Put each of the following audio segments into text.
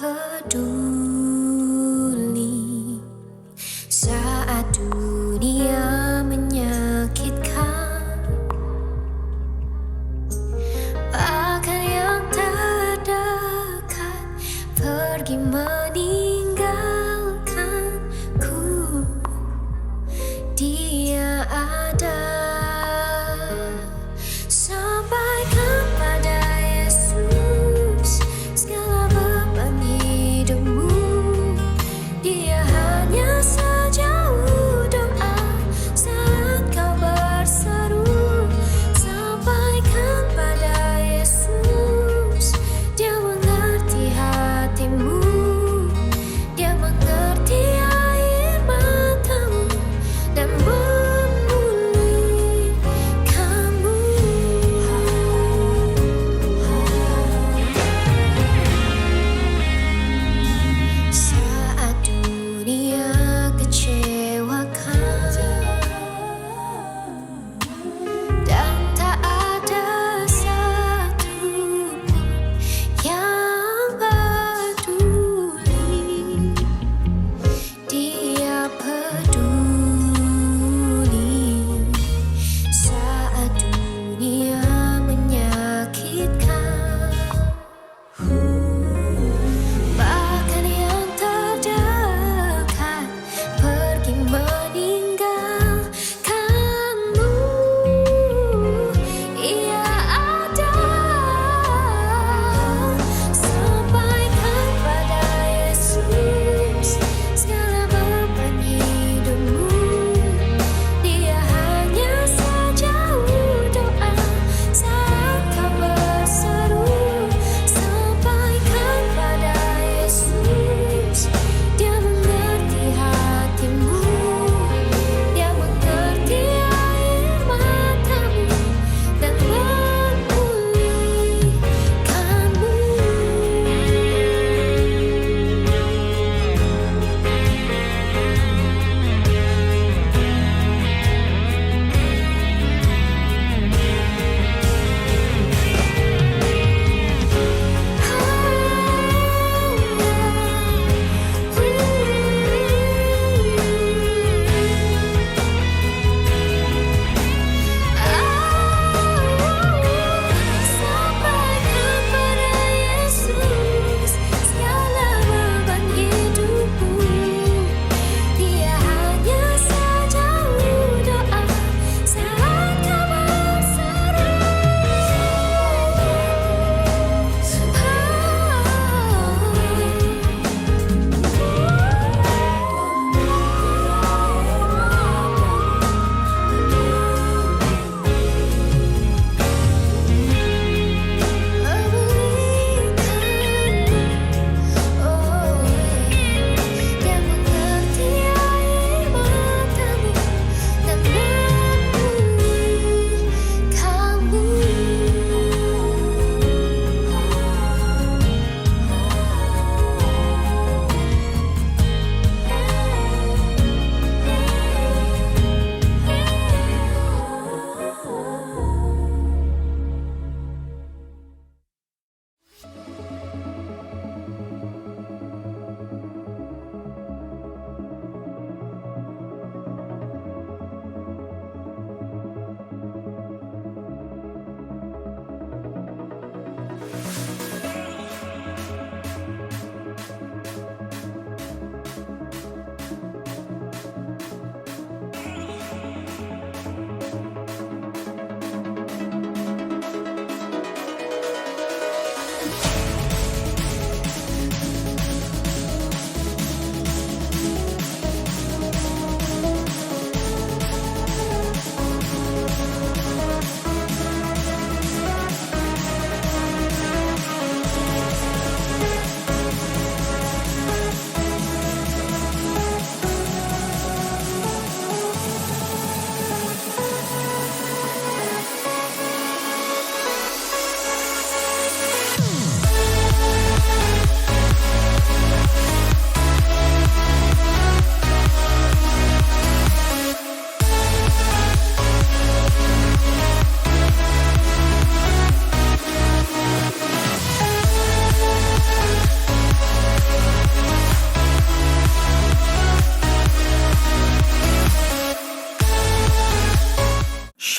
peduli saat dunia menyakitkan, bahkan yang terdekat pergi meninggalkanku. Dia ada. Sampaikan pada Yesus segala beban hidupmu.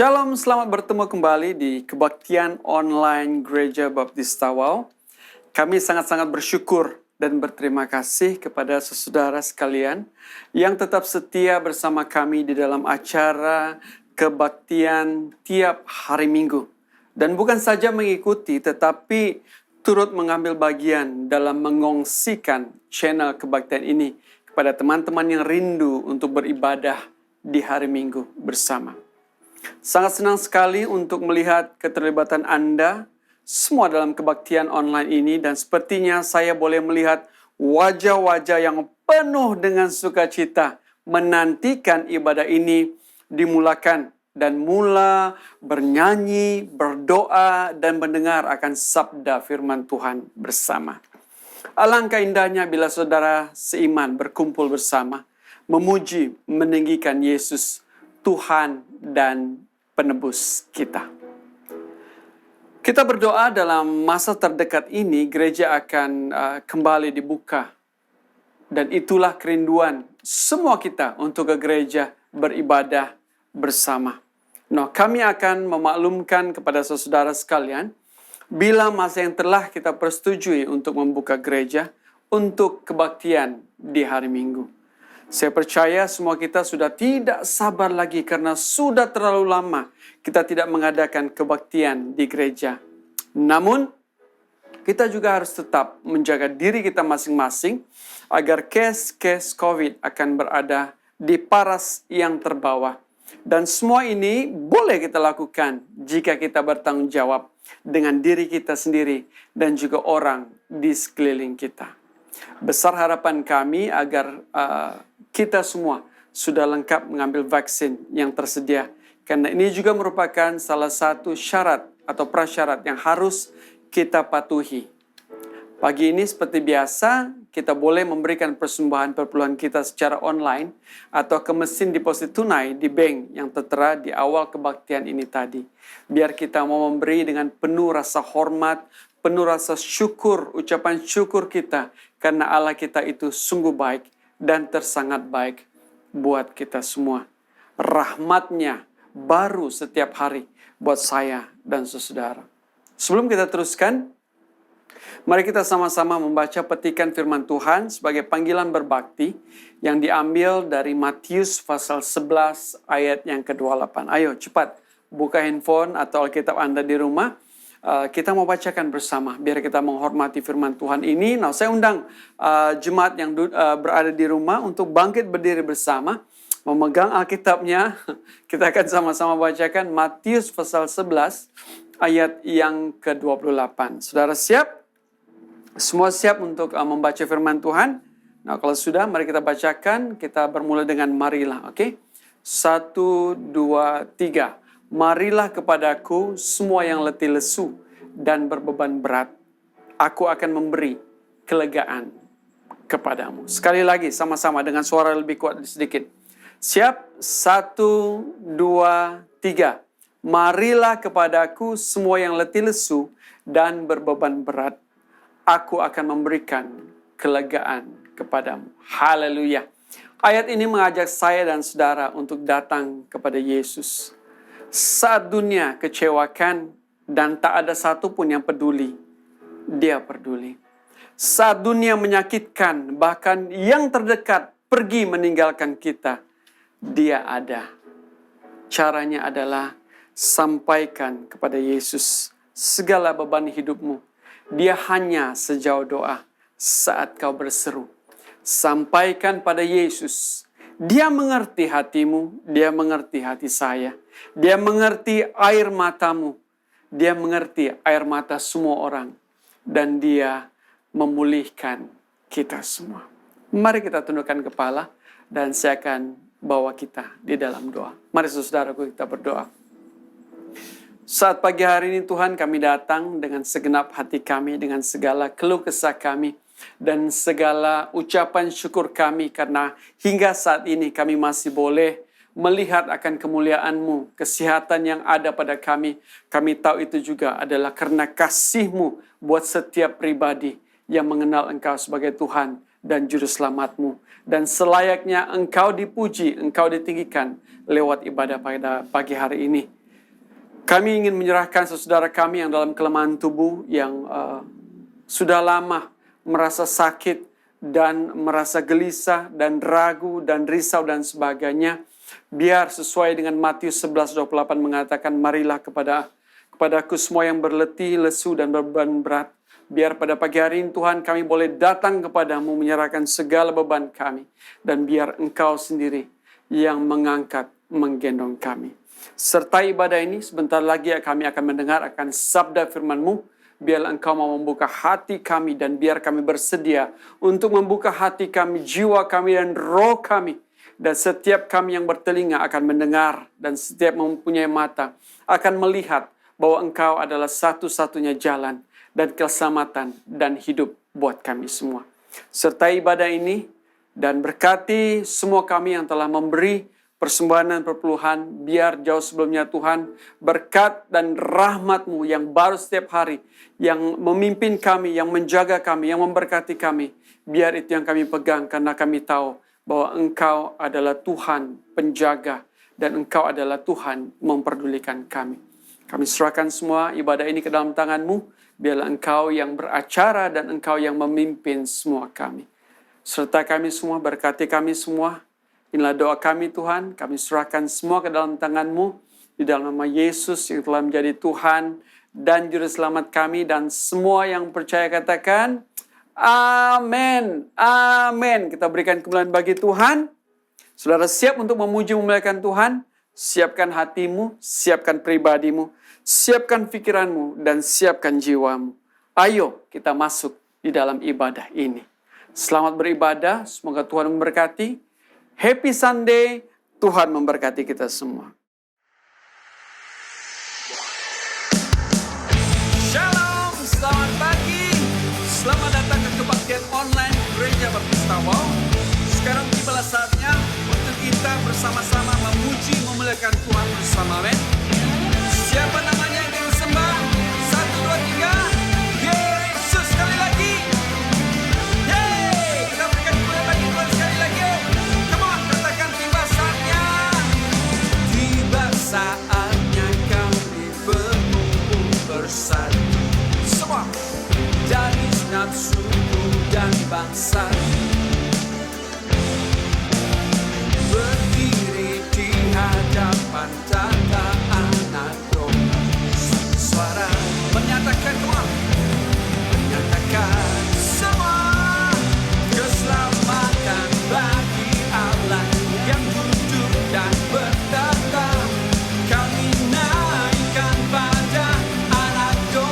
Shalom, selamat bertemu kembali di kebaktian online Gereja Baptista Wow. Kami sangat-sangat bersyukur dan berterima kasih kepada saudara sekalian yang tetap setia bersama kami di dalam acara kebaktian tiap hari Minggu. Dan bukan saja mengikuti, tetapi turut mengambil bagian dalam mengongsikan channel kebaktian ini kepada teman-teman yang rindu untuk beribadah di hari Minggu bersama. Sangat senang sekali untuk melihat keterlibatan Anda semua dalam kebaktian online ini, dan sepertinya saya boleh melihat wajah-wajah yang penuh dengan sukacita menantikan ibadah ini dimulakan dan mula bernyanyi, berdoa, dan mendengar akan sabda firman Tuhan bersama. Alangkah indahnya bila saudara seiman berkumpul bersama, memuji, meninggikan Yesus, Tuhan dan penebus kita. Kita berdoa dalam masa terdekat ini gereja akan kembali dibuka. Dan itulah kerinduan semua kita untuk ke gereja beribadah bersama. Nah, kami akan memaklumkan kepada saudara sekalian bila masa yang telah kita persetujui untuk membuka gereja untuk kebaktian di hari Minggu. Saya percaya semua kita sudah tidak sabar lagi karena sudah terlalu lama kita tidak mengadakan kebaktian di gereja. Namun, kita juga harus tetap menjaga diri kita masing-masing agar kes-kes COVID akan berada di paras yang terbawah. Dan semua ini boleh kita lakukan jika kita bertanggung jawab dengan diri kita sendiri dan juga orang di sekeliling kita. Besar harapan kami agar kita semua sudah lengkap mengambil vaksin yang tersedia. Karena ini juga merupakan salah satu syarat atau prasyarat yang harus kita patuhi. Pagi ini seperti biasa, kita boleh memberikan persembahan perpuluhan kita secara online atau ke mesin deposit tunai di bank yang tertera di awal kebaktian ini tadi. Biar kita mau memberi dengan penuh rasa hormat, penuh rasa syukur, ucapan syukur kita karena Allah kita itu sungguh baik dan tersangat baik buat kita semua. Rahmatnya baru setiap hari buat saya dan saudara. Sebelum kita teruskan, mari kita sama-sama membaca petikan firman Tuhan sebagai panggilan berbakti yang diambil dari Matius pasal 11 ayat yang ke-28. Ayo cepat buka handphone atau Alkitab Anda di rumah. Kita mau bacakan bersama biar kita menghormati firman Tuhan ini. Nah, saya undang jemaat yang berada di rumah untuk bangkit berdiri bersama, memegang Alkitabnya. Kita akan sama-sama bacakan Matius pasal 11 ayat yang ke-28. Saudara siap? Semua siap untuk membaca firman Tuhan? Nah, kalau sudah, mari kita bacakan. Kita bermula dengan marilah, oke? 1, 2, 3. Marilah kepadaku semua yang letih lesu dan berbeban berat. Aku akan memberi kelegaan kepadamu. Sekali lagi sama-sama dengan suara lebih kuat sedikit. Siap? 1, 2, 3. Marilah kepadaku semua yang letih lesu dan berbeban berat. Aku akan memberikan kelegaan kepadamu. Haleluya. Ayat ini mengajak saya dan saudara untuk datang kepada Yesus. Saat dunia kecewakan dan tak ada satupun yang peduli, Dia peduli. Saat dunia menyakitkan, bahkan yang terdekat pergi meninggalkan kita, Dia ada. Caranya adalah sampaikan kepada Yesus segala beban hidupmu. Dia hanya sejauh doa saat kau berseru. Sampaikan pada Yesus. Dia mengerti hatimu, Dia mengerti hati saya. Dia mengerti air matamu. Dia mengerti air mata semua orang. Dan Dia memulihkan kita semua. Mari kita tundukkan kepala dan saya akan bawa kita di dalam doa. Mari saudaraku kita berdoa. Saat pagi hari ini Tuhan kami datang dengan segenap hati kami, dengan segala keluh kesah kami, dan segala ucapan syukur kami karena hingga saat ini kami masih boleh melihat akan kemuliaan-Mu, kesehatan yang ada pada kami. Kami tahu itu juga adalah karena kasih-Mu buat setiap pribadi yang mengenal Engkau sebagai Tuhan dan Juru Selamat-Mu. Dan selayaknya Engkau dipuji, Engkau ditinggikan lewat ibadah pada pagi hari ini. Kami ingin menyerahkan saudara kami yang dalam kelemahan tubuh, yang sudah lama merasa sakit dan merasa gelisah dan ragu dan risau dan sebagainya. Biar sesuai dengan Matius 11:28 mengatakan, marilah kepadaku semua yang berletih, lesu dan beban berat. Biar pada pagi hari ini Tuhan kami boleh datang kepadamu menyerahkan segala beban kami. Dan biar Engkau sendiri yang mengangkat, menggendong kami. Serta ibadah ini sebentar lagi kami akan mendengar akan sabda firman-Mu. Biar Engkau mau membuka hati kami dan biar kami bersedia untuk membuka hati kami, jiwa kami dan roh kami. Dan setiap kami yang bertelinga akan mendengar dan setiap mempunyai mata akan melihat bahwa Engkau adalah satu-satunya jalan dan keselamatan dan hidup buat kami semua. Sertai ibadah ini dan berkati semua kami yang telah memberi persembahan dan perpuluhan, biar jauh sebelumnya Tuhan, berkat dan rahmat-Mu yang baru setiap hari, yang memimpin kami, yang menjaga kami, yang memberkati kami, biar itu yang kami pegang, karena kami tahu bahwa Engkau adalah Tuhan penjaga, dan Engkau adalah Tuhan memperdulikan kami. Kami serahkan semua ibadah ini ke dalam tangan-Mu, biarlah Engkau yang beracara dan Engkau yang memimpin semua kami. Serta kami semua, berkati kami semua. Inilah doa kami Tuhan, kami serahkan semua ke dalam tangan-Mu, di dalam nama Yesus yang telah menjadi Tuhan dan Juru Selamat kami, dan semua yang percaya katakan, amin, amin. Kita berikan kemuliaan bagi Tuhan. Saudara siap untuk memuji memuliakan Tuhan? Siapkan hatimu, siapkan pribadimu, siapkan pikiranmu, dan siapkan jiwamu. Ayo kita masuk di dalam ibadah ini. Selamat beribadah, semoga Tuhan memberkati. Happy Sunday, Tuhan memberkati kita semua. Shalom, selamat pagi. Selamat datang ke kebaktian online Gereja Baptis Tawau. Sekarang tibalah saatnya untuk kita bersama-sama memuji memuliakan Tuhan bersama. Amin. Siapa namanya yang kita sembah? 1, 2, 3. Yesus, sekali lagi. Yeay, kita berikan kemuliaan bagi Tuhan sekali lagi. Saatnya kami berkumpul bersatu, semua dari segenap suku dan bangsa, berdiri di hadapan tata anak domba. Suara menyatakan doa, menyatakan semua keselamatan bagi Allah yang duduk dan bertata. Kami naikkan pada anak domba.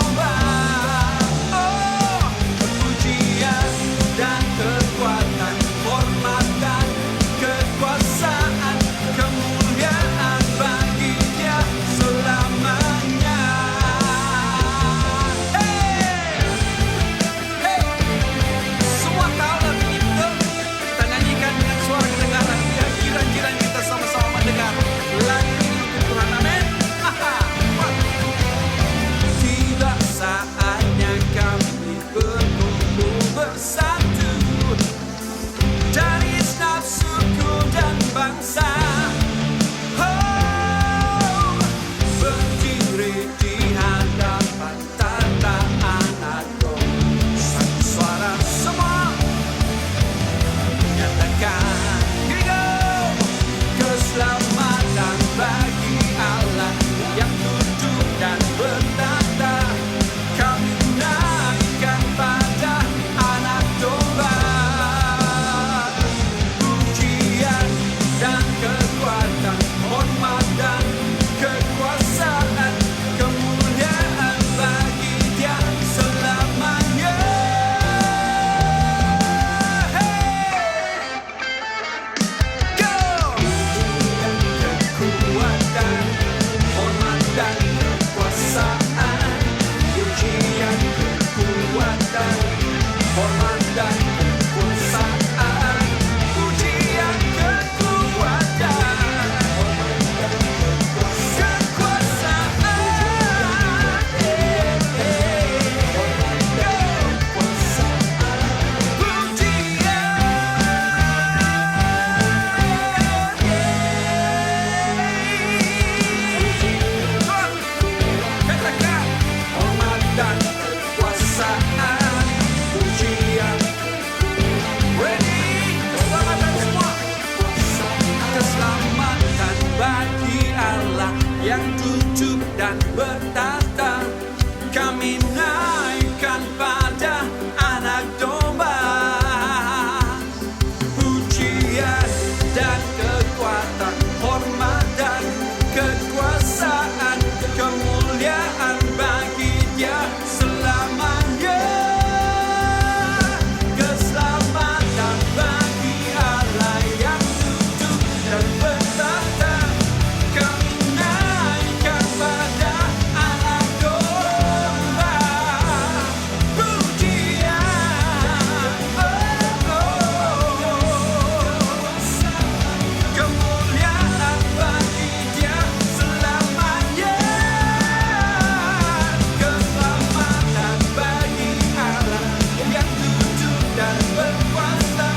dan kekuasaan, pujian. Ready? Keselamatan semua. Keselamatan bagi Allah yang duduk dan bertata. Kami naikkan pada Anak Domba. Pujian dan kekuatan, hormat dan kekuasaan, kemuliaan bagi Dia selamanya. Keselamatan bagi Allah yang duduk dan bertata. Kami naikkan pada Anak Domba. Pujian, kemuliaan bagi Dia selamanya. Keselamatan bagi Allah yang duduk dan berkuasa.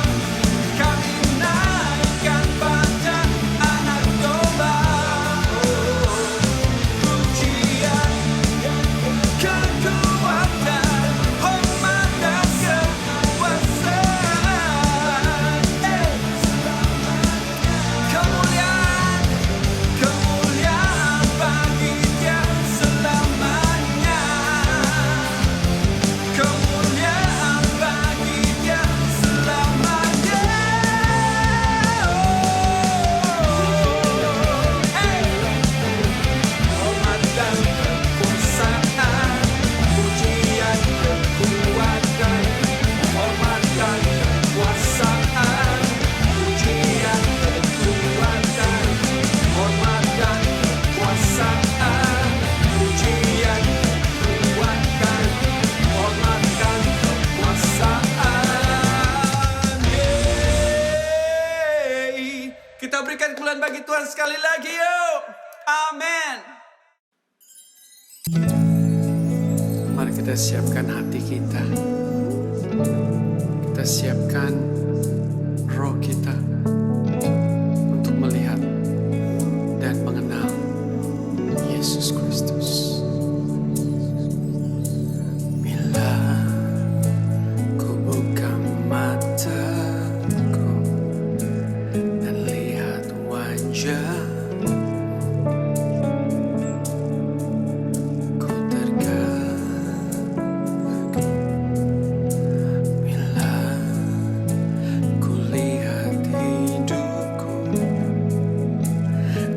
Kami naikkan pada Anak Domba. Pujian, kekuatan, hormat dan kekuasaan. Kemuliaan bagi Dia selamanya. Kemuliaan bagi Dia selamanya. Hormat dan kekuasaan, pujian, kekuatan. Hormat dan kekuasaan, pujian, kekuatan. Hormat dan kekuasaan, pujian, kekuatan. Hormat dan kekuasaan. Yeay. Kita berikan kemuliaan bagi Tuhan sekali lagi yuk. Amin. Mari kita siapkan hati kita. Kita siapkan roh kita untuk melihat dan mengenal Yesus Kristus. Bila ku buka mataku dan lihat wajah, ku terkagum. Bila ku lihat hidupku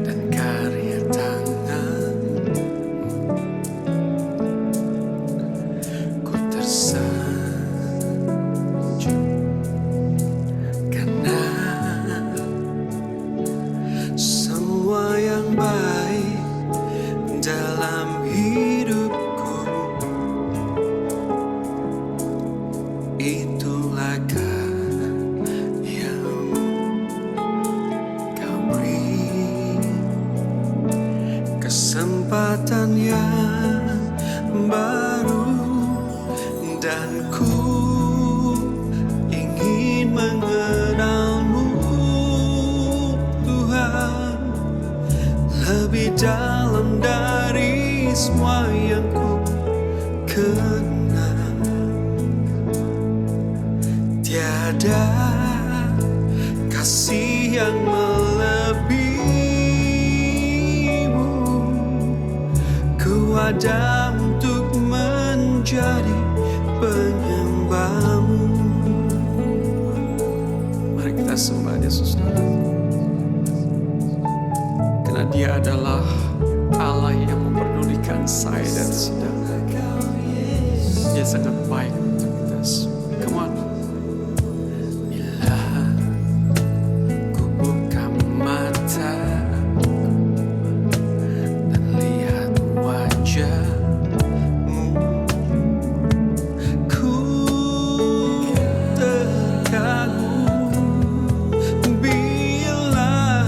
dan karya tangan, ku tersanjung karena semua yang baik dalam hidupku, itulah karya-Mu. Kau beri kesempatan yang baru dan ku ingin mengenal-Mu, Tuhan, lebih dalam dari semua yang ku kenal. Tiada kasih yang melebihi-Mu. Ku ada untuk menjadi penyembah-Mu. Mari kita sembah Yesus dulu. Karena Dia adalah Allah yang memperdulikan saya dan saudara. Dia sangat baik untuk kita semua. Come on. Bila ku buka mata dan lihat wajah-Mu, ku terkagum. Bila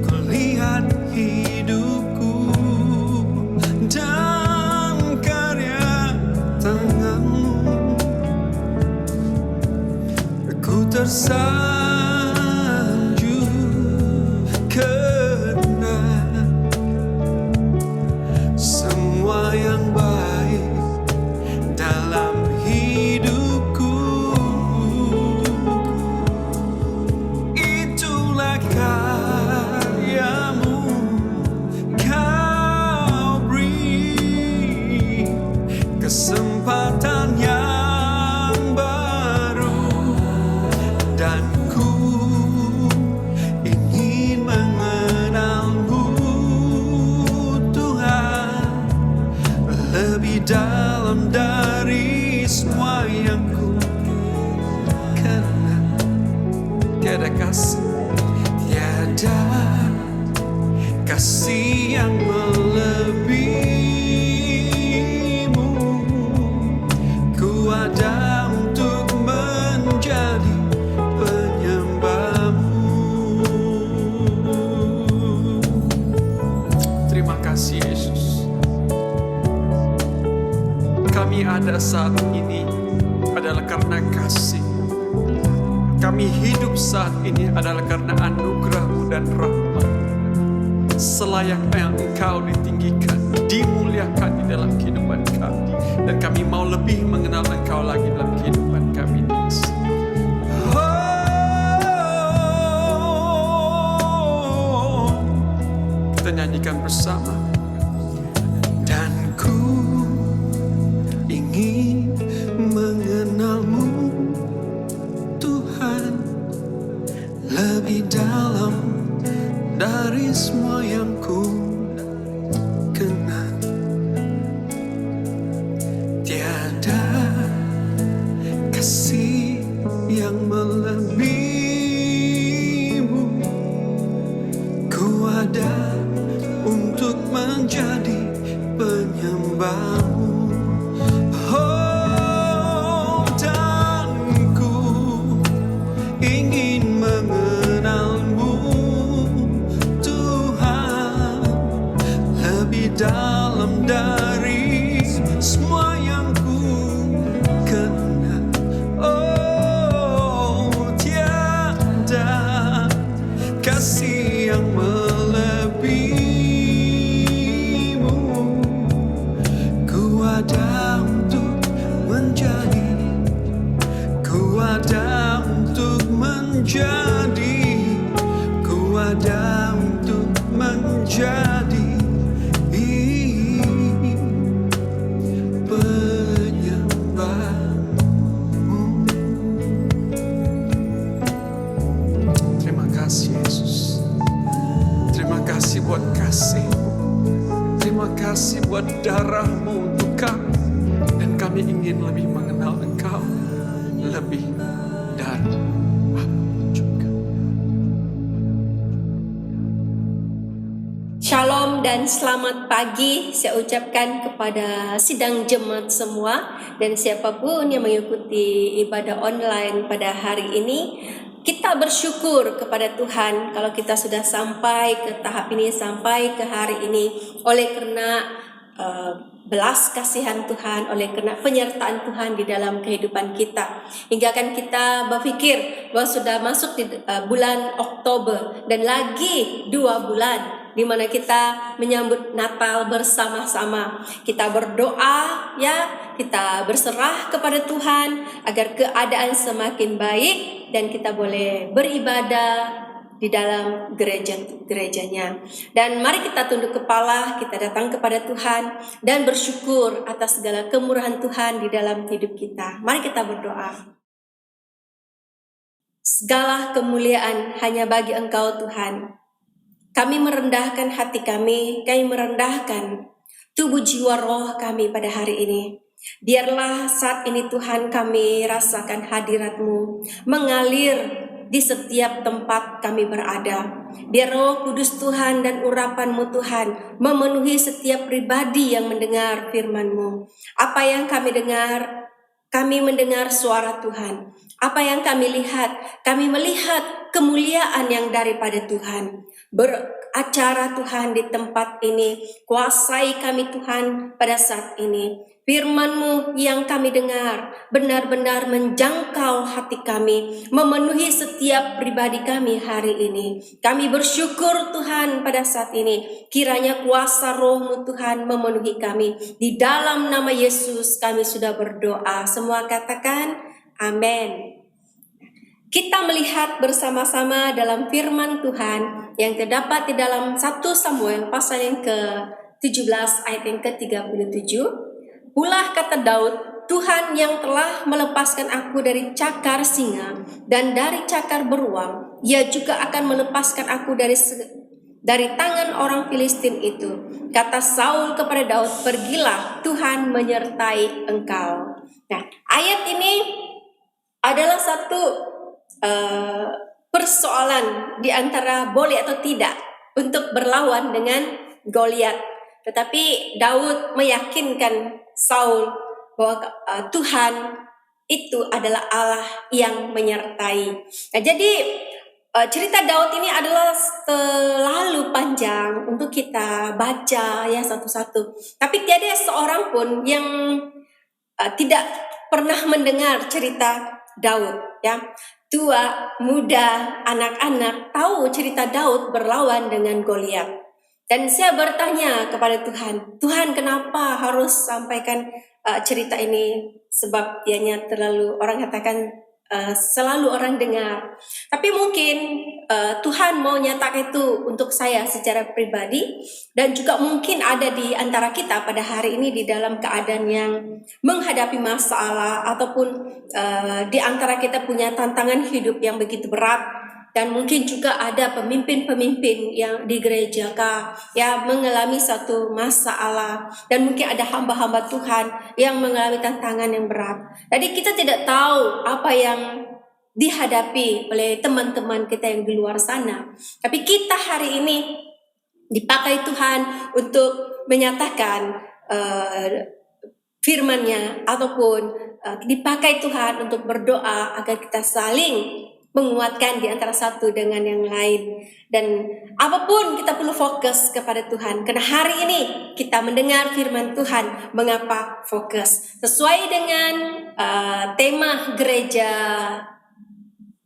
ku lihat hidupku dan karya tangan-Mu, ku tersanjung karena semua yang baik lebih dalam dari semua yang ku kenal. Tiada kasih, tiada kasih yang melebihimu. Ku ada untuk menjadi penyembahmu. Terima kasih Yesus. Kami ada saat ini adalah karena kasih. Kami hidup saat ini adalah karena anugerah-Mu dan rahmat. Selayaknya Engkau ditinggikan, dimuliakan di dalam kehidupan kami. Dan kami mau lebih mengenal Engkau lagi dalam kehidupan kami. Kita nyanyikan bersama. Dan ku ingin mengenal-Mu Tuhan lebih dalam dari semua yang ku kenal. Tiada kasih yang melebihimu. Ku ada untuk menjadi penyembahmu. Oh, dan ku ingin mengenal-Mu Tuhan lebih dalam dari semua yang ku kenal. Oh, tiada kasih yang melebihimu. Ku ada untuk menjadi, ku ada untuk menjadi, ku ada untuk menjadi penyembahmu. Terima kasih Yesus. Terima kasih buat kasih. Terima kasih buat darah-Mu untuk kami. Dan kami ingin lebih mengenal Engkau lebih dari apapun juga. Shalom dan selamat pagi saya ucapkan kepada sidang jemaat semua dan siapapun yang mengikuti ibadah online pada hari ini. Kita bersyukur kepada Tuhan kalau kita sudah sampai ke tahap ini, sampai ke hari ini oleh karena belas kasihan Tuhan, oleh karena penyertaan Tuhan di dalam kehidupan kita. Hingga kan kita berpikir bahwa sudah masuk di bulan Oktober dan lagi 2 bulan di mana kita menyambut Natal bersama-sama. Kita berdoa ya, kita berserah kepada Tuhan agar keadaan semakin baik dan kita boleh beribadah di dalam gerejanya. Dan mari kita tunduk kepala, kita datang kepada Tuhan dan bersyukur atas segala kemurahan Tuhan di dalam hidup kita. Mari kita berdoa. Segala kemuliaan hanya bagi Engkau Tuhan. Kami merendahkan hati kami merendahkan tubuh jiwa roh kami pada hari ini. Biarlah saat ini Tuhan kami rasakan hadirat-Mu mengalir di setiap tempat kami berada. Biar Roh Kudus Tuhan dan urapan-Mu Tuhan memenuhi setiap pribadi yang mendengar firman-Mu. Apa yang kami dengar, kami mendengar suara Tuhan. Apa yang kami lihat, kami melihat kemuliaan yang daripada Tuhan. Beracara Tuhan di tempat ini, kuasai kami Tuhan pada saat ini. Firman-Mu yang kami dengar benar-benar menjangkau hati kami, memenuhi setiap pribadi kami hari ini. Kami bersyukur Tuhan pada saat ini, kiranya kuasa Roh-Mu Tuhan memenuhi kami. Di dalam nama Yesus kami sudah berdoa. Semua katakan amin. Kita melihat bersama-sama dalam firman Tuhan yang terdapat di dalam 1 Samuel pasal yang ke-17 ayat yang ke-37. Ulah kata Daud, Tuhan yang telah melepaskan aku dari cakar singa dan dari cakar beruang, Ia juga akan melepaskan aku dari tangan orang Filistin itu. Kata Saul kepada Daud, pergilah, Tuhan menyertai engkau. Nah, ayat ini adalah satu persoalan di antara boleh atau tidak untuk berlawan dengan Goliat. Tetapi Daud meyakinkan Saul bahwa Tuhan itu adalah Allah yang menyertai. Nah, jadi cerita Daud ini adalah terlalu panjang untuk kita baca ya satu-satu. Tapi tiada seorang pun yang tidak pernah mendengar cerita Daud, ya. Tua, muda, anak-anak tahu cerita Daud berlawan dengan Goliat. Dan saya bertanya kepada Tuhan, Tuhan kenapa harus sampaikan cerita ini? Sebab dianya terlalu, orang katakan selalu orang dengar. Tapi mungkin Tuhan mau nyatakan itu untuk saya secara pribadi, dan juga mungkin ada di antara kita pada hari ini di dalam keadaan yang menghadapi masalah, ataupun di antara kita punya tantangan hidup yang begitu berat. Dan mungkin juga ada pemimpin-pemimpin yang di gereja yang mengalami satu masalah, dan mungkin ada hamba-hamba Tuhan yang mengalami tantangan yang berat. Jadi kita tidak tahu apa yang dihadapi oleh teman-teman kita yang di luar sana. Tapi kita hari ini dipakai Tuhan untuk menyatakan firman-Nya, ataupun dipakai Tuhan untuk berdoa agar kita saling menguatkan di antara satu dengan yang lain. Dan apapun kita perlu fokus kepada Tuhan, karena hari ini kita mendengar firman Tuhan. Mengapa fokus? Sesuai dengan tema gereja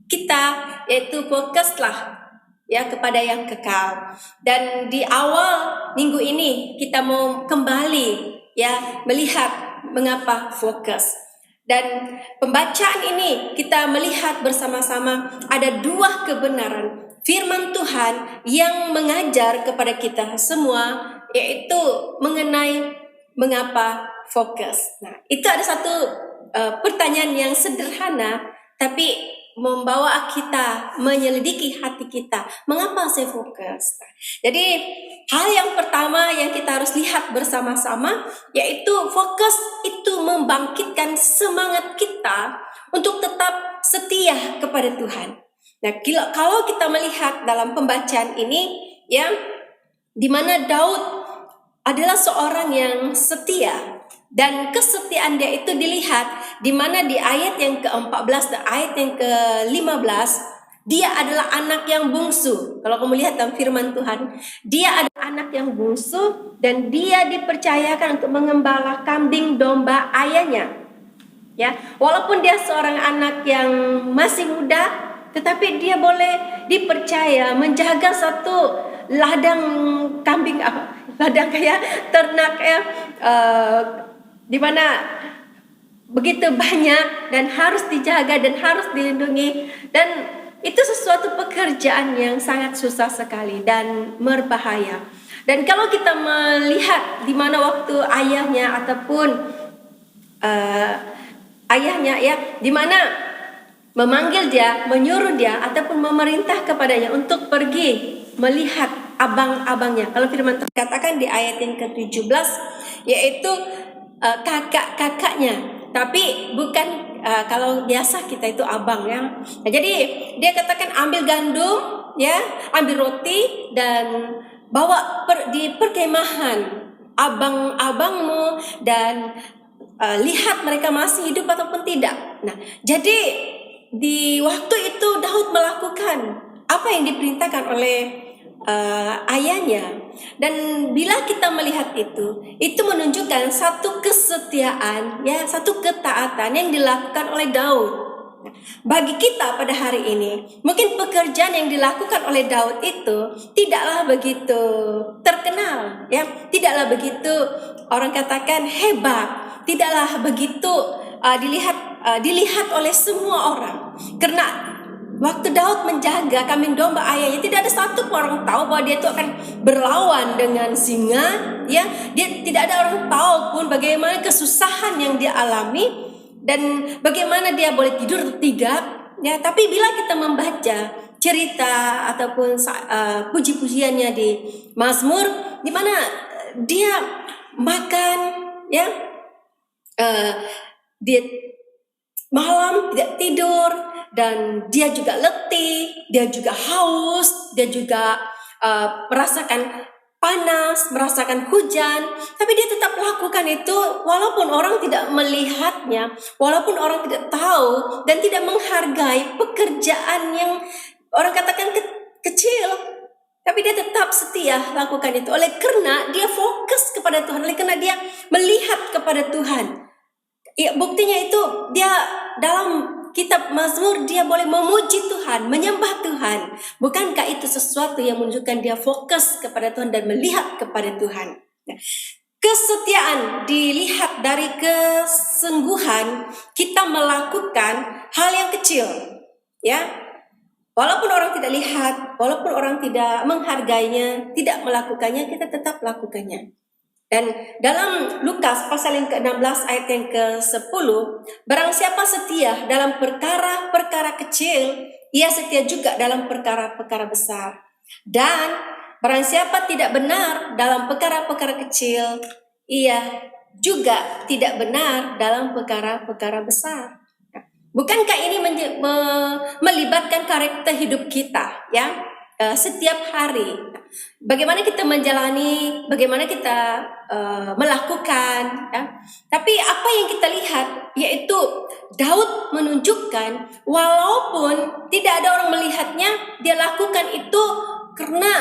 kita, yaitu fokuslah ya kepada yang kekal. Dan di awal minggu ini kita mau kembali ya melihat mengapa fokus. Dan pembacaan ini kita melihat bersama-sama ada dua kebenaran firman Tuhan yang mengajar kepada kita semua, yaitu mengenai mengapa fokus. Nah, itu ada satu pertanyaan yang sederhana, tapi membawa kita menyelidiki hati kita. Mengapa saya fokus? Jadi hal yang pertama yang kita harus lihat bersama-sama, yaitu fokus itu membangkitkan semangat kita untuk tetap setia kepada Tuhan. Nah, kalau kita melihat dalam pembacaan ini, ya, di mana Daud adalah seorang yang setia. Dan kesetiaan dia itu dilihat di mana di ayat yang ke-14 dan ayat yang ke-15, dia adalah anak yang bungsu. Kalau kamu lihat dalam firman Tuhan, dia adalah anak yang bungsu dan dia dipercayakan untuk mengembala kambing domba ayahnya. Ya, walaupun dia seorang anak yang masih muda, tetapi dia boleh dipercaya menjaga satu ladang kambing, ladang kayak ternak ya, di mana begitu banyak dan harus dijaga dan harus dilindungi, dan itu sesuatu pekerjaan yang sangat susah sekali dan berbahaya. Dan kalau kita melihat di mana waktu ayahnya ataupun ayahnya ya, di mana memanggil dia, menyuruh dia ataupun memerintah kepadanya untuk pergi melihat abang-abangnya. Kalau firman terkatakan di ayat yang ke-17, yaitu kakak-kakaknya, tapi bukan kalau biasa kita itu abang ya. Nah, jadi dia katakan ambil gandum ya, ambil roti dan bawa di perkemahan abang-abangmu dan lihat mereka masih hidup ataupun tidak. Nah, jadi di waktu itu Daud melakukan apa yang diperintahkan oleh ayahnya. Dan bila kita melihat itu menunjukkan satu kesetiaan ya, satu ketaatan yang dilakukan oleh Daud. Bagi kita pada hari ini, mungkin pekerjaan yang dilakukan oleh Daud itu tidaklah begitu terkenal ya, tidaklah begitu orang katakan hebat, tidaklah begitu dilihat oleh semua orang. Karena waktu Daud menjaga kambing domba ayahnya, tidak ada satu orang tahu bahwa dia itu akan berlawan dengan singa ya. Dia tidak ada orang tahu pun bagaimana kesusahan yang dia alami dan bagaimana dia boleh tidur atau tidak ya. Tapi bila kita membaca cerita ataupun puji-pujiannya di Mazmur, di mana dia makan, ya, dia malam tidak tidur, dan dia juga letih, dia juga haus, dia juga merasakan panas, merasakan hujan, tapi dia tetap lakukan itu walaupun orang tidak melihatnya, walaupun orang tidak tahu dan tidak menghargai pekerjaan yang orang katakan kecil, tapi dia tetap setia lakukan itu. Oleh karena dia fokus kepada Tuhan, oleh karena dia melihat kepada Tuhan. Ya, buktinya itu dia dalam kitab Mazmur dia boleh memuji Tuhan, menyembah Tuhan. Bukankah itu sesuatu yang menunjukkan dia fokus kepada Tuhan dan melihat kepada Tuhan? Kesetiaan dilihat dari kesungguhan kita melakukan hal yang kecil, ya. Walaupun orang tidak lihat, walaupun orang tidak menghargainya, tidak melakukannya, kita tetap lakukannya. Dan dalam Lukas pasal yang ke-16 ayat yang ke-10, barang siapa setia dalam perkara-perkara kecil, ia setia juga dalam perkara-perkara besar. Dan barang siapa tidak benar dalam perkara-perkara kecil, ia juga tidak benar dalam perkara-perkara besar. Bukankah ini melibatkan karakter hidup kita, ya? Setiap hari, bagaimana kita menjalani, bagaimana kita melakukan, ya? Tapi apa yang kita lihat, yaitu Daud menunjukkan walaupun tidak ada orang melihatnya, dia lakukan itu karena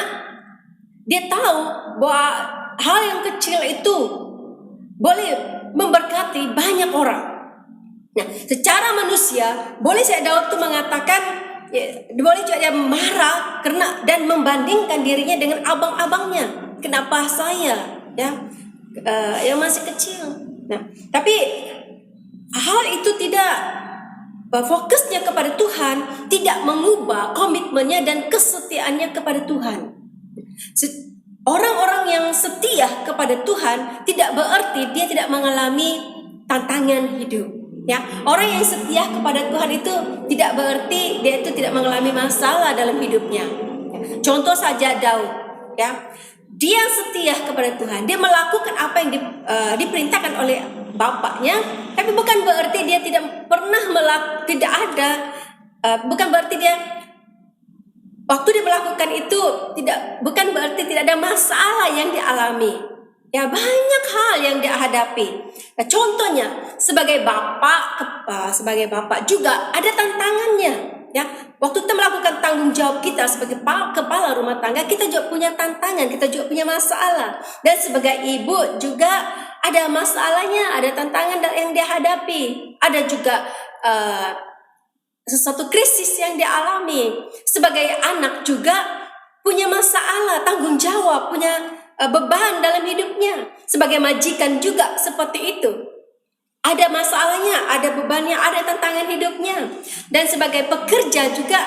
dia tahu bahwa hal yang kecil itu boleh memberkati banyak orang. Nah, secara manusia boleh saya Daud itu mengatakan, ya, boleh juga dia marah karena dan membandingkan dirinya dengan abang-abangnya. Kenapa saya, ya, yang masih kecil. Nah, tapi hal itu tidak fokusnya kepada Tuhan, tidak mengubah komitmennya dan kesetiaannya kepada Tuhan. Orang-orang yang setia kepada Tuhan tidak berarti dia tidak mengalami tantangan hidup. Ya, orang yang setia kepada Tuhan itu tidak berarti dia itu tidak mengalami masalah dalam hidupnya. Contoh saja Daud, ya, dia setia kepada Tuhan, dia melakukan apa yang diperintahkan oleh bapaknya, tapi bukan berarti dia tidak pernah bukan berarti dia waktu dia melakukan itu bukan berarti tidak ada masalah yang dialami. Ya, banyak hal yang dia hadapi. Nah, contohnya sebagai bapak juga ada tantangannya. Ya, waktu kita melakukan tanggung jawab kita sebagai kepala rumah tangga, kita juga punya tantangan, kita juga punya masalah. Dan sebagai ibu juga ada masalahnya, ada tantangan yang dia hadapi. Ada juga sesuatu krisis yang dia alami. Sebagai anak juga punya masalah, tanggung jawab, punya beban dalam hidupnya. Sebagai majikan juga seperti itu. Ada masalahnya, ada bebannya, ada tantangan hidupnya. Dan sebagai pekerja juga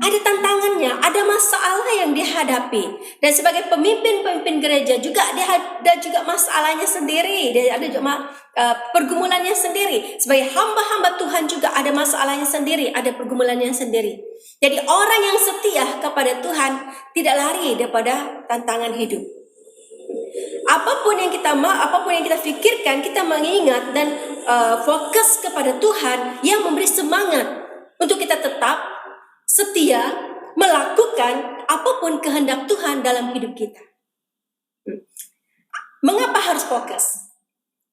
ada tantangannya, ada masalah yang dihadapi. Dan sebagai pemimpin gereja juga dia ada juga masalahnya sendiri, dia ada juga pergumulannya sendiri. Sebagai hamba-hamba Tuhan juga ada masalahnya sendiri, ada pergumulannya sendiri. Jadi orang yang setia kepada Tuhan tidak lari daripada tantangan hidup. Apapun yang kita pikirkan, kita mengingat dan fokus kepada Tuhan yang memberi semangat untuk kita tetap setia melakukan apapun kehendak Tuhan dalam hidup kita. Mengapa harus fokus?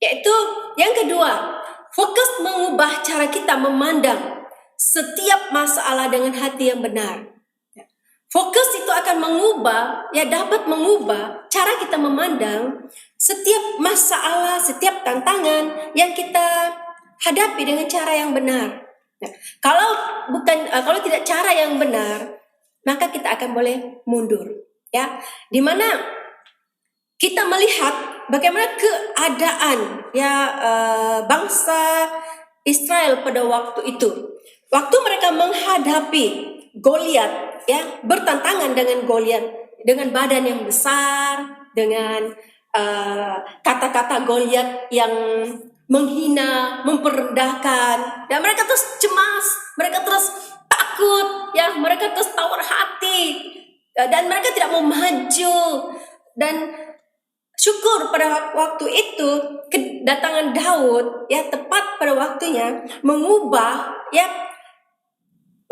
Yaitu yang kedua, fokus mengubah cara kita memandang setiap masalah dengan hati yang benar. Fokus itu akan dapat mengubah cara kita memandang setiap masalah, setiap tantangan yang kita hadapi dengan cara yang benar. Nah, kalau tidak cara yang benar, maka kita akan boleh mundur, ya. Di mana kita melihat bagaimana keadaan, ya, bangsa Israel pada waktu itu. Waktu mereka menghadapi Goliat, ya, bertantangan dengan Goliat dengan badan yang besar, dengan kata-kata Goliat yang menghina, memperendahkan, dan mereka terus cemas, mereka terus takut takut, ya mereka terus tawar hati, dan mereka tidak mau maju. Dan syukur pada waktu itu kedatangan Daud ya tepat pada waktunya mengubah ya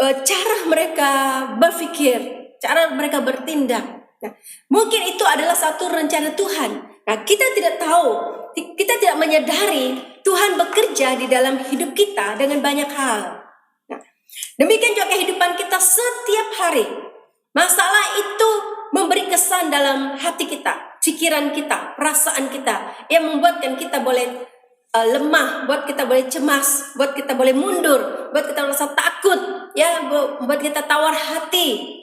cara mereka berpikir, cara mereka bertindak. Nah, mungkin itu adalah satu rencana Tuhan. Nah, kita tidak tahu, kita tidak menyadari Tuhan bekerja di dalam hidup kita dengan banyak hal. Nah, demikian juga kehidupan kita setiap hari. Masalah itu memberi kesan dalam hati kita, pikiran kita, perasaan kita, yang membuatkan kita boleh lemah, buat kita boleh cemas, buat kita boleh mundur, buat kita merasa takut, ya, buat kita tawar hati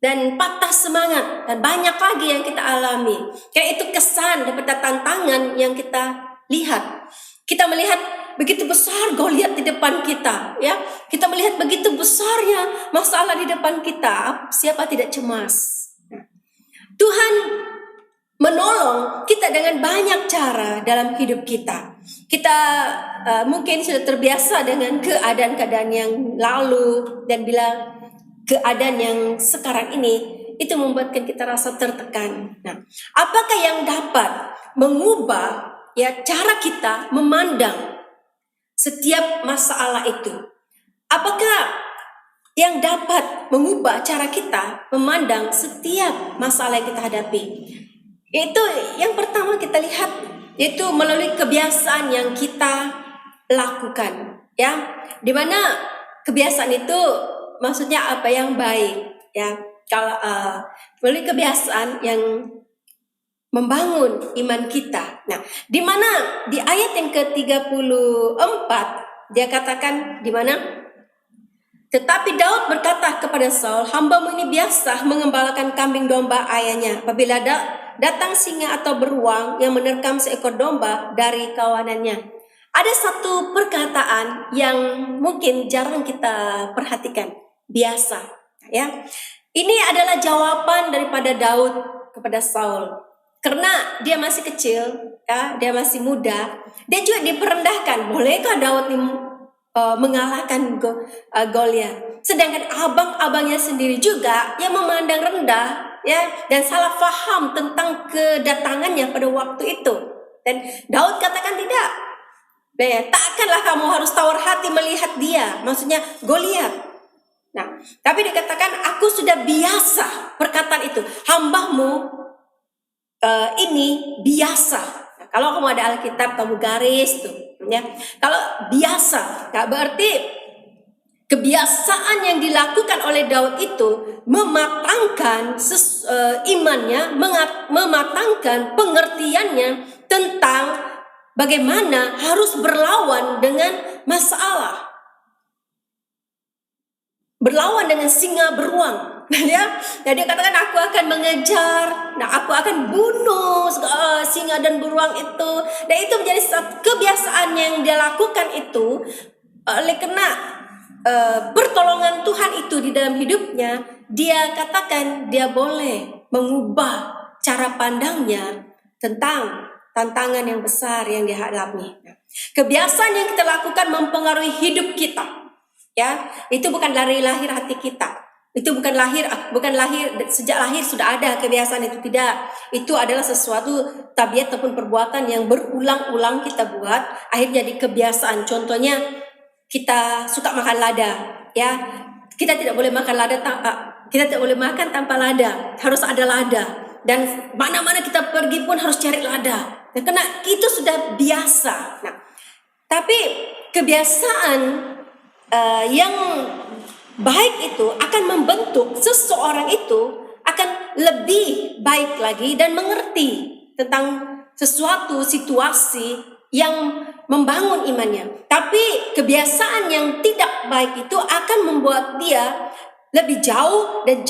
dan patah semangat, dan banyak lagi yang kita alami. Kayak itu kesan daripada tantangan yang kita lihat. Kita melihat begitu besar Goliat di depan kita, ya. Kita melihat begitu besarnya masalah di depan kita. Siapa tidak cemas? Tuhan menolong kita dengan banyak cara dalam hidup kita. Kita mungkin sudah terbiasa dengan keadaan-keadaan yang lalu, dan bila keadaan yang sekarang ini itu membuatkan kita rasa tertekan. Nah, apakah yang dapat mengubah ya cara kita memandang setiap masalah itu? Apakah yang dapat mengubah cara kita memandang setiap masalah yang kita hadapi? Itu yang pertama kita lihat, yaitu melalui kebiasaan yang kita lakukan, ya. Dimana kebiasaan itu maksudnya apa yang baik, ya. Kalau melalui kebiasaan yang membangun iman kita. Nah, di mana di ayat yang ke-34 dia katakan di mana? Tetapi Daud berkata kepada Saul, "Hambamu ini biasa mengembalakan kambing domba ayahnya. Apabila datang singa atau beruang yang menerkam seekor domba dari kawanannya." Ada satu perkataan yang mungkin jarang kita perhatikan, biasa, ya. Ini adalah jawaban daripada Daud kepada Saul. Karena dia masih kecil, ya, dia masih muda, dia juga diperendahkan. Bolehkah Daud mengalahkan Goliat? Sedangkan abang-abangnya sendiri juga yang memandang rendah, ya, dan salah faham tentang kedatangannya pada waktu itu. Dan Daud katakan tidak. Takkanlah kamu harus tawar hati melihat dia, maksudnya Goliat. Nah, tapi dikatakan aku sudah biasa perkataan itu. Hambamu ini biasa. Nah, kalau kamu ada Alkitab kamu garis tuh, ya. Kalau biasa, nggak berarti kebiasaan yang dilakukan oleh Daud itu mematangkan imannya, mematangkan pengertiannya tentang bagaimana harus berlawan dengan masalah. Berlawan dengan singa beruang, ya. Nah, dia katakan aku akan mengejar, nah aku akan bunuh singa dan beruang itu. Dan itu menjadi kebiasaan yang dia lakukan itu oleh karena pertolongan Tuhan itu di dalam hidupnya. Dia katakan dia boleh mengubah cara pandangnya tentang tantangan yang besar yang dihadapi. Nah, kebiasaan yang kita lakukan mempengaruhi hidup kita. Ya, itu bukan dari lahir hati kita. Itu bukan lahir sejak lahir sudah ada kebiasaan itu, tidak. Itu adalah sesuatu tabiat ataupun perbuatan yang berulang-ulang kita buat, akhirnya jadi kebiasaan. Contohnya kita suka makan lada, ya. Kita tidak boleh makan tanpa lada. Harus ada lada. Dan mana-mana kita pergi pun harus cari lada. Dan karena itu sudah biasa. Nah, tapi kebiasaan yang baik itu akan membentuk seseorang itu akan lebih baik lagi dan mengerti tentang sesuatu situasi yang membangun imannya. Tapi kebiasaan yang tidak baik itu akan membuat dia lebih jauh dan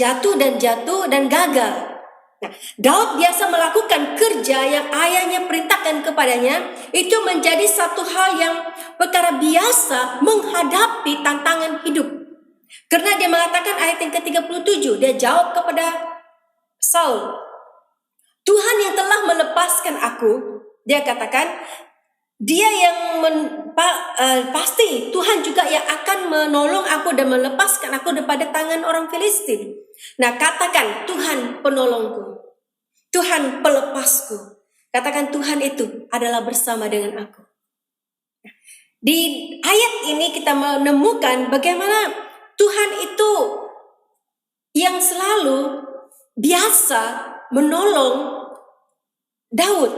jatuh dan gagal. Nah, Daud biasa melakukan kerja yang ayahnya perintahkan kepadanya. Itu menjadi satu hal yang perkara biasa menghadapi tantangan hidup. Karena dia mengatakan ayat yang ke-37, dia jawab kepada Saul, "Tuhan yang telah melepaskan aku," dia katakan, Dia yang pasti Tuhan juga yang akan menolong aku dan melepaskan aku daripada tangan orang Filistin. Nah, katakan Tuhan penolongku, Tuhan pelepasku. Katakan Tuhan itu adalah bersama dengan aku. Di ayat ini kita menemukan bagaimana Tuhan itu yang selalu biasa menolong Daud.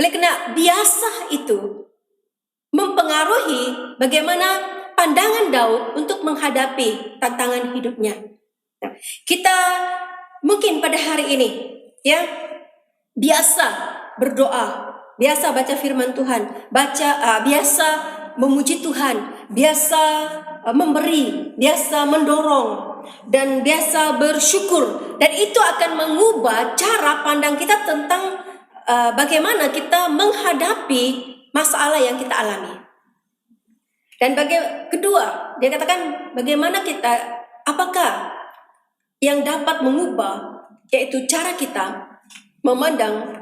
Oleh karena biasa itu mempengaruhi bagaimana pandangan Daud untuk menghadapi tantangan hidupnya. Nah, kita mungkin pada hari ini ya biasa berdoa, biasa baca firman Tuhan, biasa memuji Tuhan, biasa memberi, biasa mendorong, dan biasa bersyukur. Dan itu akan mengubah cara pandang kita tentang bagaimana kita menghadapi masalah yang kita alami. Dan kedua, dia katakan bagaimana apakah yang dapat mengubah, yaitu cara kita memandang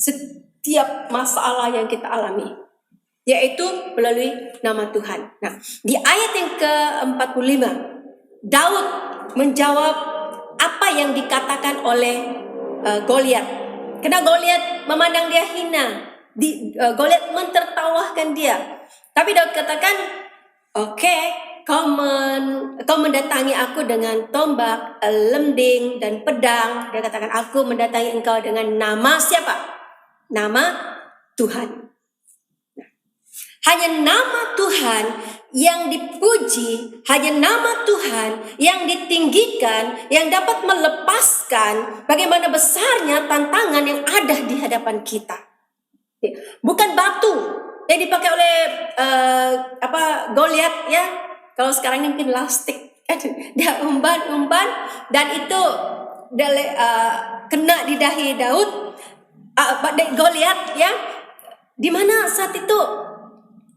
setiap masalah yang kita alami, yaitu melalui nama Tuhan. Nah, di ayat yang ke-45, Daud menjawab apa yang dikatakan oleh Goliat. Karena Goliat memandang dia hina, Goliat mentertawakan dia. Tapi Daud katakan, oke, kau mendatangi aku dengan tombak, lembing, dan pedang. Dia katakan, aku mendatangi engkau dengan nama siapa? Nama Tuhan. Hanya nama Tuhan yang dipuji, hanya nama Tuhan yang ditinggikan, yang dapat melepaskan bagaimana besarnya tantangan yang ada di hadapan kita. Bukan batu yang dipakai oleh Goliat ya. Kalau sekarang ini mungkin plastik, dia umban dan itu kena di dahi Daud, Goliat ya. Di mana saat itu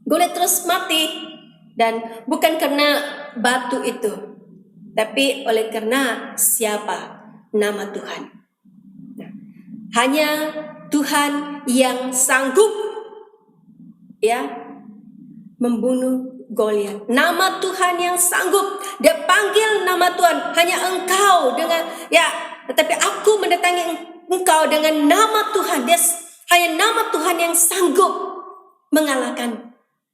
Goliat terus mati, dan bukan karena batu itu, tapi oleh karena siapa? Nama Tuhan. Hanya Tuhan yang sanggup ya membunuh Goliat. Nama Tuhan yang sanggup. Dia panggil nama Tuhan, hanya engkau dengan tetapi aku mendatangi engkau dengan nama Tuhan. Hanya nama Tuhan yang sanggup mengalahkan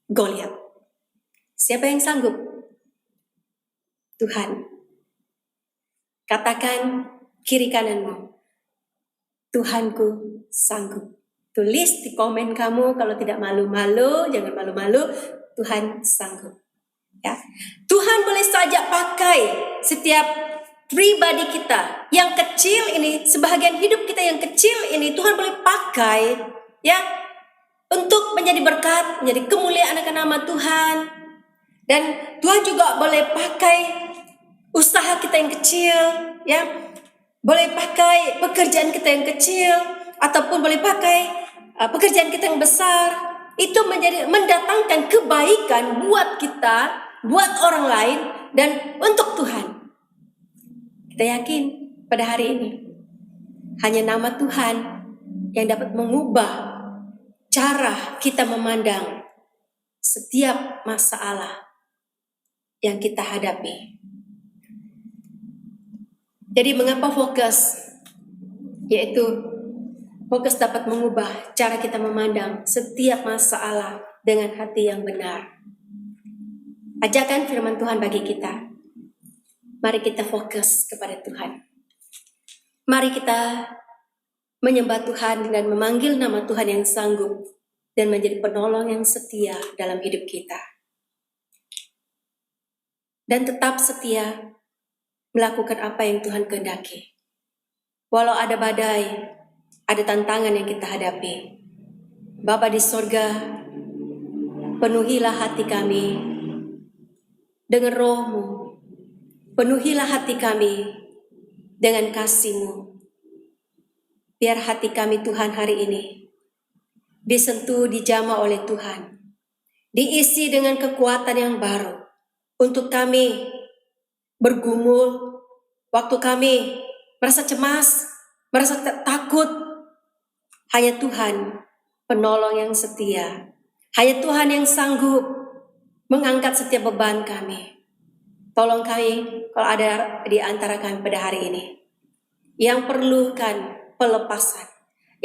Goliat. Siapa yang sanggup? Tuhan. Katakan kiri kananmu, Tuhanku sanggup. Tulis di komen kamu, kalau tidak malu-malu, jangan malu-malu, Tuhan sanggup. Ya. Tuhan boleh saja pakai setiap pribadi kita yang kecil ini, sebahagian hidup kita yang kecil ini, Tuhan boleh pakai ya untuk menjadi berkat, menjadi kemuliaan akan nama Tuhan. Dan Tuhan juga boleh pakai usaha kita yang kecil, ya, boleh pakai pekerjaan kita yang kecil, ataupun boleh pakai pekerjaan kita yang besar. Itu mendatangkan kebaikan buat kita, buat orang lain, dan untuk Tuhan. Kita yakin pada hari ini hanya nama Tuhan yang dapat mengubah cara kita memandang setiap masalah yang kita hadapi. Jadi mengapa fokus? Yaitu fokus dapat mengubah cara kita memandang setiap masalah dengan hati yang benar. Ajakan firman Tuhan bagi kita. Mari kita fokus kepada Tuhan. Mari kita menyembah Tuhan dan memanggil nama Tuhan yang sanggup dan menjadi penolong yang setia dalam hidup kita. Dan tetap setia melakukan apa yang Tuhan kehendaki. Walau ada badai, ada tantangan yang kita hadapi. Bapa di sorga, penuhilah hati kami dengan roh-Mu. Penuhilah hati kami dengan kasih-Mu. Biar hati kami Tuhan hari ini disentuh, dijamah oleh Tuhan. Diisi dengan kekuatan yang baru untuk kami bergumul waktu kami merasa cemas, merasa takut. Hanya Tuhan penolong yang setia Hanya Tuhan yang sanggup mengangkat setiap beban kami. Tolong kami kalau ada di antara kami pada hari ini yang perlukan pelepasan,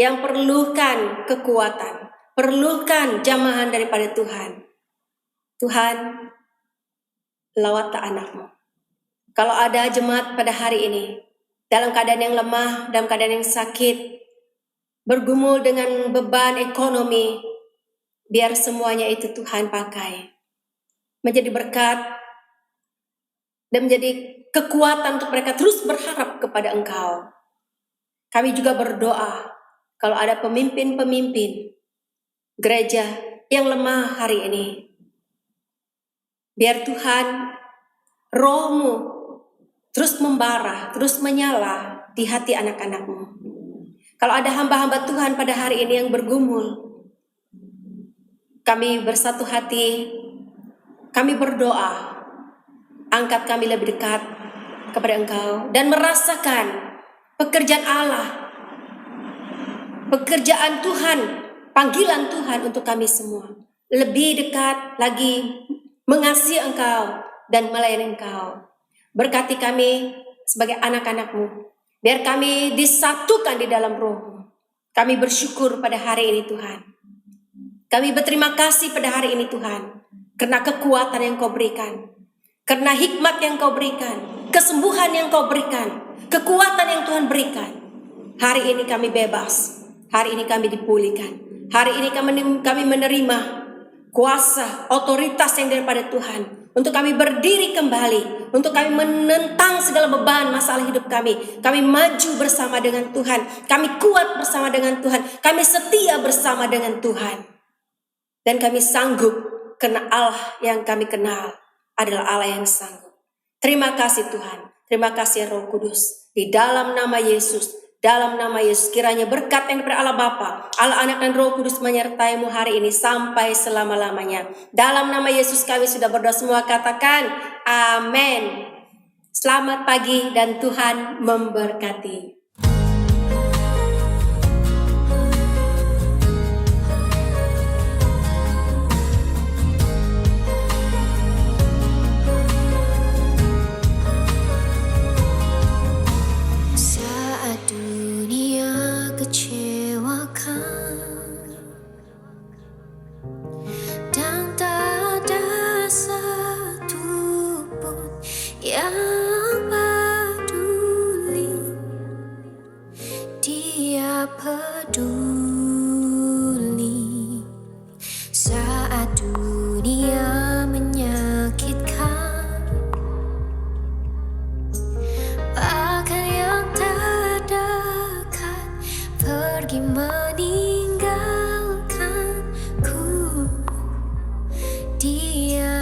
yang perlukan kekuatan, perlukan jamahan daripada Tuhan. Tuhan, lawatlah anak-Mu. Kalau ada jemaat pada hari ini dalam keadaan yang lemah, dalam keadaan yang sakit, bergumul dengan beban ekonomi, biar semuanya itu Tuhan pakai menjadi berkat dan menjadi kekuatan untuk mereka terus berharap kepada Engkau. Kami juga berdoa kalau ada pemimpin-pemimpin gereja yang lemah hari ini, biar Tuhan, Roh-Mu terus membara, terus menyala di hati anak-anak-Mu. Kalau ada hamba-hamba Tuhan pada hari ini yang bergumul, kami bersatu hati, kami berdoa, angkat kami lebih dekat kepada Engkau dan merasakan pekerjaan Allah, pekerjaan Tuhan, panggilan Tuhan untuk kami semua. Lebih dekat lagi mengasihi Engkau dan melayani Engkau. Berkati kami sebagai anak-anak-Mu, biar kami disatukan di dalam Roh-Mu. Kami bersyukur pada hari ini Tuhan. Kami berterima kasih pada hari ini Tuhan, karena kekuatan yang Kau berikan, karena hikmat yang Kau berikan, kesembuhan yang Kau berikan, kekuatan yang Tuhan berikan. Hari ini kami bebas, hari ini kami dipulihkan, hari ini kami menerima kuasa, otoritas yang daripada Tuhan, untuk kami berdiri kembali, untuk kami menentang segala beban masalah hidup kami. Kami maju bersama dengan Tuhan, kami kuat bersama dengan Tuhan, kami setia bersama dengan Tuhan. Dan kami sanggup karena Allah yang kami kenal adalah Allah yang sanggup. Terima kasih Tuhan, terima kasih Roh Kudus. Di dalam nama Yesus, dalam nama Yesus, kiranya berkat yang daripada Allah Bapa, Allah Anak dan Roh Kudus menyertai-Mu hari ini sampai selama-lamanya. Dalam nama Yesus kami sudah berdoa semua, katakan amin. Selamat pagi dan Tuhan memberkati. Saat dunia kecewakan dan tak ada satupun yang peduli, Dia peduli. Saat dunia menyakitkan, bahkan yang terdekat pergi meninggalkanku, Dia